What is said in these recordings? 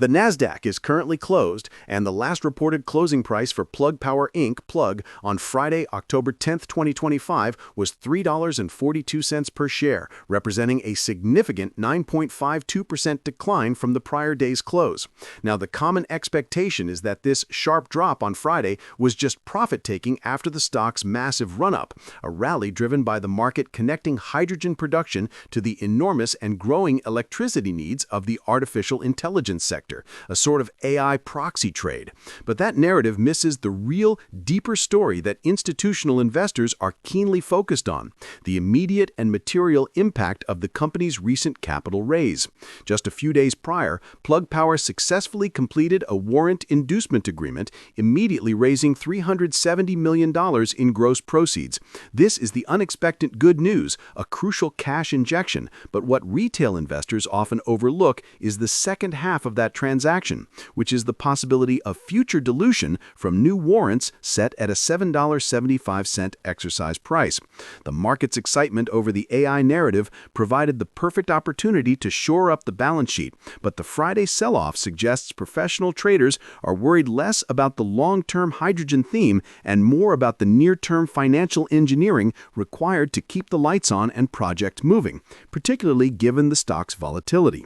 The Nasdaq is currently closed, and the last reported closing price for Plug Power Inc. Plug on Friday, October 10, 2025 was $3.42 per share, representing a significant 9.52% decline from the prior day's close. Now, the common expectation is that this sharp drop on Friday was just profit-taking after the stock's massive run-up, a rally driven by the market connecting hydrogen production to the enormous and growing electricity needs of the artificial intelligence sector, a sort of AI proxy trade. But that narrative misses the real, deeper story that institutional investors are keenly focused on: the immediate and material impact of the company's recent capital raise. Just a few days prior, Plug Power successfully completed a warrant inducement agreement, immediately raising $370 million in gross proceeds. This is the unexpected good news, a crucial cash injection, but what retail investors often overlook is the second half of that transaction, which is the possibility of future dilution from new warrants set at a $7.75 exercise price. The market's excitement over the AI narrative provided the perfect opportunity to shore up the balance sheet, but the Friday sell-off suggests professional traders are worried less about the long-term hydrogen theme and more about the near-term financial engineering required to keep the lights on and project moving, particularly given the stock's volatility.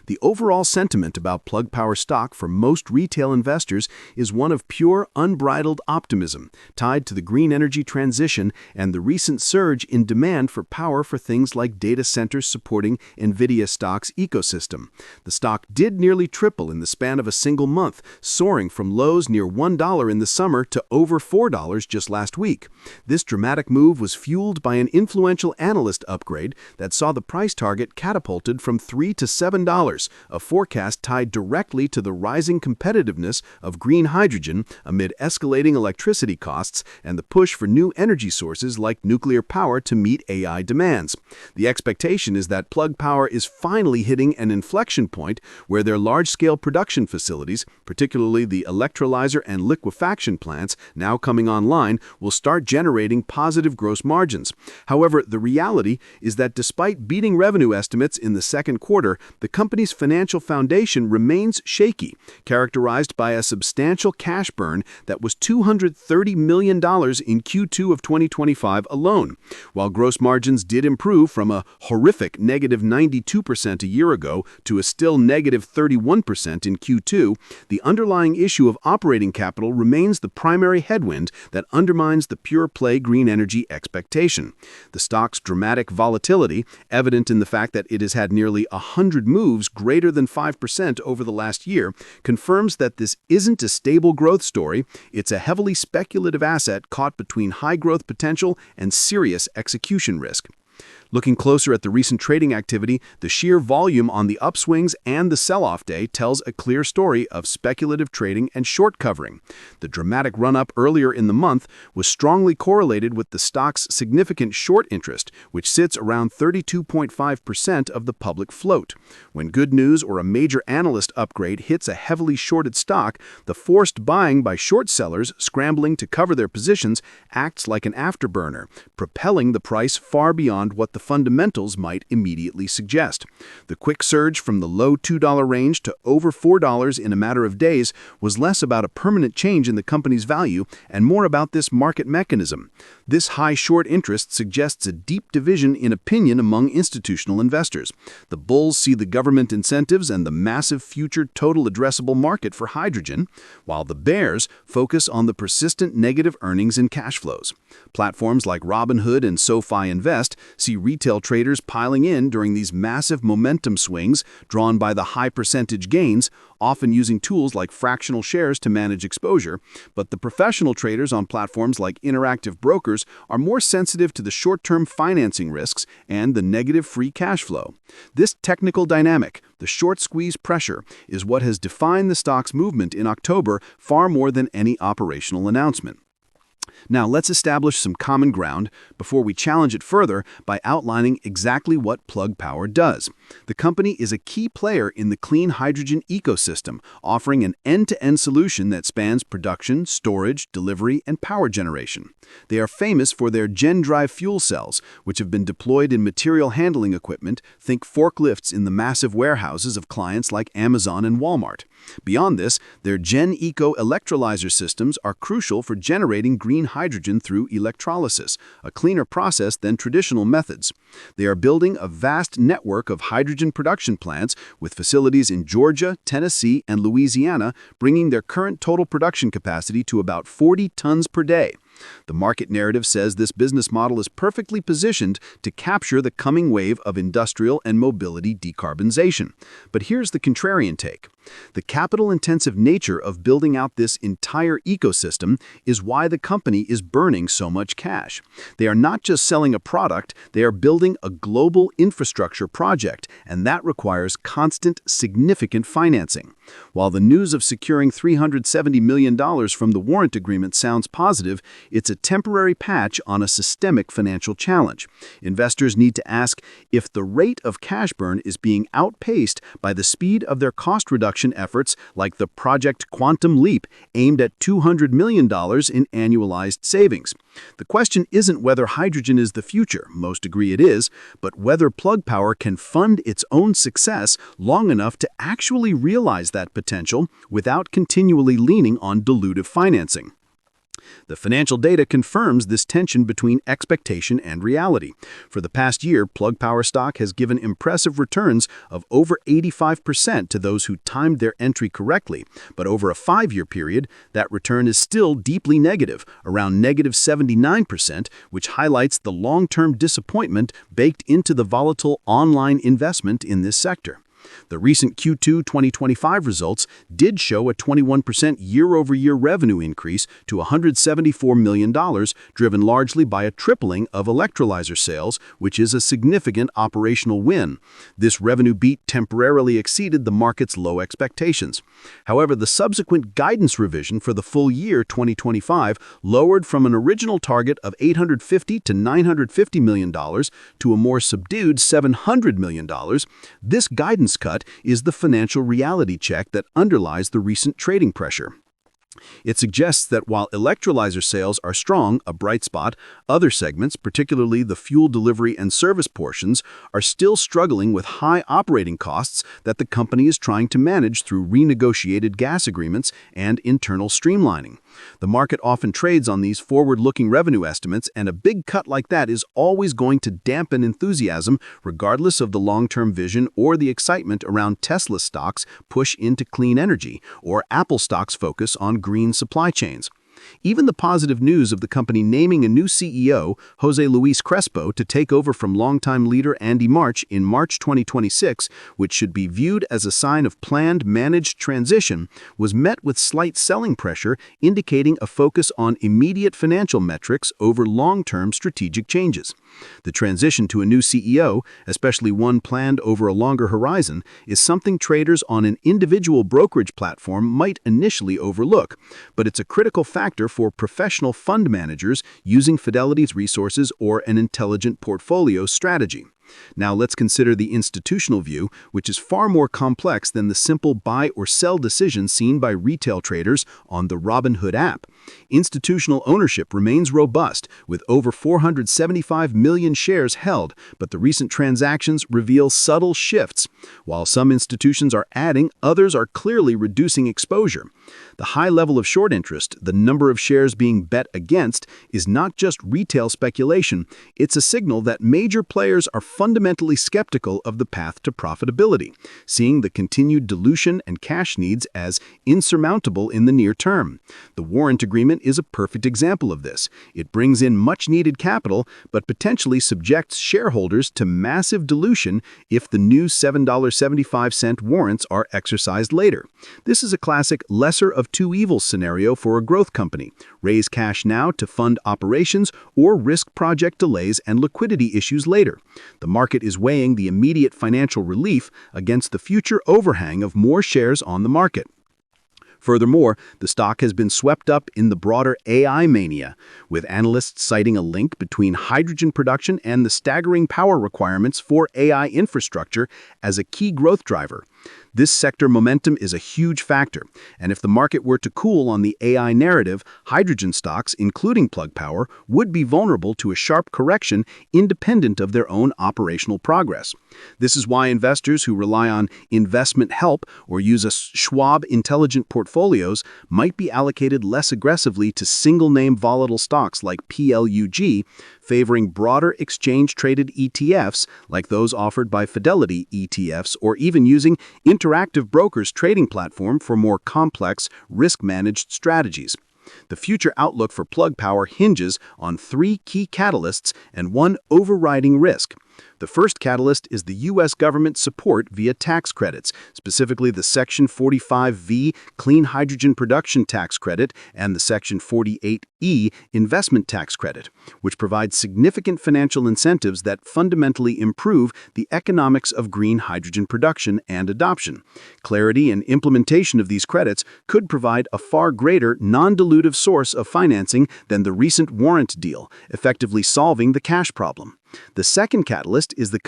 The overall sentiment about Plug Power stock for most retail investors is one of pure, unbridled optimism, tied to the green energy transition and the recent surge in demand for power for things like data centers supporting NVIDIA stock's ecosystem. The stock did nearly triple in the span of a single month, soaring from lows near $1 in the summer to over $4 just last week. This dramatic move was fueled by an influential analyst upgrade that saw the price target catapulted from $3 to $7, a forecast tied directly to the rising competitiveness of green hydrogen amid escalating electricity costs and the push for new energy sources like nuclear power to meet AI demands. The expectation is that Plug Power is finally hitting an inflection point where their large-scale production facilities, particularly the electrolyzer and liquefaction plants now coming online, will start generating positive gross margins. However, the reality is that despite beating revenue estimates in the second quarter, the company's financial foundation remains shaky, characterized by a substantial cash burn that was $230 million in Q2 of 2025 alone. While gross margins did improve from a horrific negative 92% a year ago to a still negative 31% in Q2, the underlying issue of operating capital remains the primary headwind that undermines the pure-play green energy expectation. The stock's dramatic volatility, evident in the fact that it has had nearly 100 moves greater than 5% over the last year, confirms that this isn't a stable growth story. It's a heavily speculative asset caught between high growth potential and serious execution risk. Looking closer at the recent trading activity, the sheer volume on the upswings and the sell-off day tells a clear story of speculative trading and short covering. The dramatic run-up earlier in the month was strongly correlated with the stock's significant short interest, which sits around 32.5% of the public float. When good news or a major analyst upgrade hits a heavily shorted stock, the forced buying by short sellers scrambling to cover their positions acts like an afterburner, propelling the price far beyond what the fundamentals might immediately suggest. The quick surge from the low $2 range to over $4 in a matter of days was less about a permanent change in the company's value and more about this market mechanism. This high short interest suggests a deep division in opinion among institutional investors. The bulls see the government incentives and the massive future total addressable market for hydrogen, while the bears focus on the persistent negative earnings and cash flows. Platforms like Robinhood and SoFi Invest see retail traders piling in during these massive momentum swings drawn by the high percentage gains, often using tools like fractional shares to manage exposure, but the professional traders on platforms like Interactive Brokers are more sensitive to the short-term financing risks and the negative free cash flow. This technical dynamic, the short squeeze pressure, is what has defined the stock's movement in October far more than any operational announcement. Now, let's establish some common ground before we challenge it further by outlining exactly what Plug Power does. The company is a key player in the clean hydrogen ecosystem, offering an end-to-end solution that spans production, storage, delivery, and power generation. They are famous for their GenDrive fuel cells, which have been deployed in material handling equipment, think forklifts in the massive warehouses of clients like Amazon and Walmart. Beyond this, their GenEco electrolyzer systems are crucial for generating green hydrogen through electrolysis, a cleaner process than traditional methods. They are building a vast network of hydrogen production plants with facilities in Georgia, Tennessee, and Louisiana, bringing their current total production capacity to about 40 tons per day. The market narrative says this business model is perfectly positioned to capture the coming wave of industrial and mobility decarbonization. But here's the contrarian take. The capital-intensive nature of building out this entire ecosystem is why the company is burning so much cash. They are not just selling a product, they are building a global infrastructure project, and that requires constant, significant financing. While the news of securing $370 million from the warrant agreement sounds positive, it's a temporary patch on a systemic financial challenge. Investors need to ask if the rate of cash burn is being outpaced by the speed of their cost reduction efforts like the Project Quantum Leap, aimed at $200 million in annualized savings. The question isn't whether hydrogen is the future, most agree it is, but whether Plug Power can fund its own success long enough to actually realize that potential without continually leaning on dilutive financing. The financial data confirms this tension between expectation and reality. For the past year, Plug Power stock has given impressive returns of over 85% to those who timed their entry correctly, but over a 5-year period, that return is still deeply negative, around negative 79%, which highlights the long-term disappointment baked into the volatile online investment in this sector. The recent Q2 2025 results did show a 21% year-over-year revenue increase to $174 million, driven largely by a tripling of electrolyzer sales, which is a significant operational win. This revenue beat temporarily exceeded the market's low expectations. However, the subsequent guidance revision for the full year 2025 lowered from an original target of $850 to $950 million to a more subdued $700 million. This guidance cut is the financial reality check that underlies the recent trading pressure. It suggests that while electrolyzer sales are strong, a bright spot, other segments, particularly the fuel delivery and service portions, are still struggling with high operating costs that the company is trying to manage through renegotiated gas agreements and internal streamlining. The market often trades on these forward-looking revenue estimates, and a big cut like that is always going to dampen enthusiasm regardless of the long-term vision or the excitement around Tesla stocks' push into clean energy or Apple stocks' focus on green supply chains. Even the positive news of the company naming a new CEO, Jose Luis Crespo, to take over from longtime leader Andy March in March 2026, which should be viewed as a sign of planned, managed transition, was met with slight selling pressure, indicating a focus on immediate financial metrics over long-term strategic changes. The transition to a new CEO, especially one planned over a longer horizon, is something traders on an individual brokerage platform might initially overlook, but it's a critical factor for professional fund managers using Fidelity's resources or an intelligent portfolio strategy. Now let's consider the institutional view, which is far more complex than the simple buy or sell decision seen by retail traders on the Robinhood app. Institutional ownership remains robust, with over 475 million shares held, but the recent transactions reveal subtle shifts. While some institutions are adding, others are clearly reducing exposure. The high level of short interest, the number of shares being bet against, is not just retail speculation, it's a signal that major players are fundamentally skeptical of the path to profitability, seeing the continued dilution and cash needs as insurmountable in the near term. The warrant agreement is a perfect example of this. It brings in much-needed capital, but potentially subjects shareholders to massive dilution if the new $7.75 warrants are exercised later. This is a classic lesser of two evils scenario for a growth company. Raise cash now to fund operations or risk project delays and liquidity issues later. The market is weighing the immediate financial relief against the future overhang of more shares on the market. Furthermore, the stock has been swept up in the broader AI mania, with analysts citing a link between hydrogen production and the staggering power requirements for AI infrastructure as a key growth driver. This sector momentum is a huge factor, and if the market were to cool on the AI narrative, hydrogen stocks, including Plug Power, would be vulnerable to a sharp correction independent of their own operational progress. This is why investors who rely on investment help or use a Schwab intelligent portfolios might be allocated less aggressively to single-name volatile stocks like PLUG, favoring broader exchange-traded ETFs like those offered by Fidelity ETFs, or even using Interactive Brokers trading platform for more complex, risk-managed strategies. The future outlook for Plug Power hinges on three key catalysts and one overriding risk. The first catalyst is the U.S. government support via tax credits, specifically the Section 45V Clean Hydrogen Production Tax Credit and the Section 48E Investment Tax Credit, which provide significant financial incentives that fundamentally improve the economics of green hydrogen production and adoption. Clarity and implementation of these credits could provide a far greater non-dilutive source of financing than the recent warrant deal, effectively solving the cash problem. The second catalyst is the